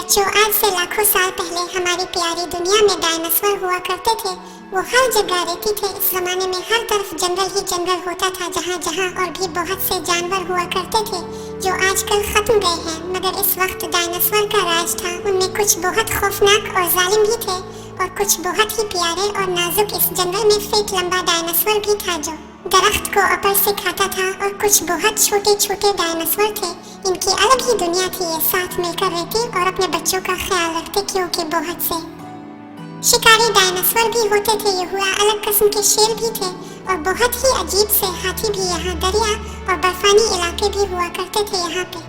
बच्चों, आज से लाखों साल पहले हमारी प्यारी दुनिया में डायनासोर हुआ करते थे। वो हर जगह रहती थे। इस जमाने में हर तरफ जंगल ही जंगल होता था। जहाँ जहाँ और भी बहुत से जानवर हुआ करते थे जो आजकल खत्म गए हैं, मगर इस वक्त डायनासोर का राज था। उनमें कुछ बहुत खौफनाक और जालिम भी थे और कुछ बहुत ही प्यारे और नाजुक। इस जंगल में फीट लंबा डायनासोर भी था जो दरख्त को ऊपर से खाता था, और कुछ बहुत छोटे छोटे डायनासोर थे। इनकी अलग ही दुनिया थी। ये साथ मिलकर रहते और अपने बच्चों का ख्याल रखते, क्योंकि बहुत से शिकारी डायनासोर भी होते थे। ये हुआ अलग किस्म के शेर भी थे और बहुत ही अजीब से हाथी भी। यहाँ दरिया और बर्फानी इलाके भी हुआ करते थे। यहाँ पे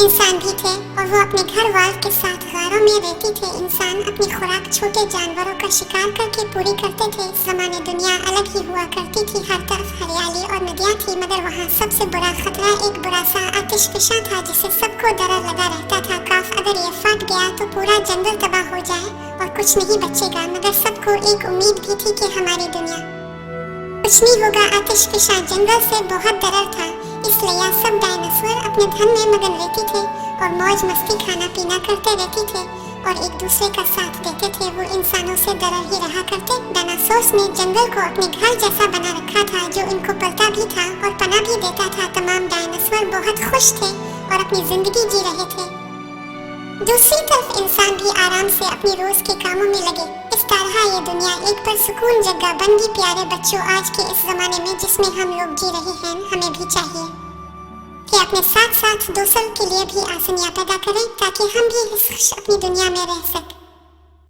इंसान भी थे और वो अपने घर वाल के साथ गारों में रहती थे। इंसान अपनी खुराक छोटे जानवरों का शिकार करके पूरी करते थे। इस जमाने दुनिया अलग ही हुआ करती थी। हर तरफ हरियाली और नदियाँ थी, मगर वहाँ सबसे बड़ा खतरा एक बुरा सा आतिशफिशा था जिससे सबको डर लगा रहता था। काश अगर ये फट गया तो पूरा जंगल तबाह हो जाए और कुछ नहीं बचेगा। मगर सबको एक उम्मीद भी थी कि हमारी दुनिया कुछ नहीं होगा। आतिशफिशा जंगल से बहुत डर था, इसलिए यह सब डायनासोर अपने धन में मगन रहते थे और मौज मस्ती खाना पीना करते रहते थे और एक दूसरे का साथ देते थे। वो इंसानों से डर ही रहा करते। डायनासोर्स ने जंगल को अपने घर जैसा बना रखा था जो इनको पलता भी था और पनाह भी देता था। तमाम डायनासोर बहुत खुश थे और अपनी जिंदगी जी रहे थे। दूसरी तरफ इंसान भी आराम से अपनी रोज के कामों में लगे। इस तरह ये दुनिया एक परसुकून जगह बन गई। प्यारे बच्चों, आज के इस जमाने में जिसमें हम लोग जी रहे हैं, हमें भी चाहिए कि अपने साथ साथ दूसरों के लिए भी आसानियां पैदा करें ताकि हम भी इस अपनी दुनिया में रह सकें।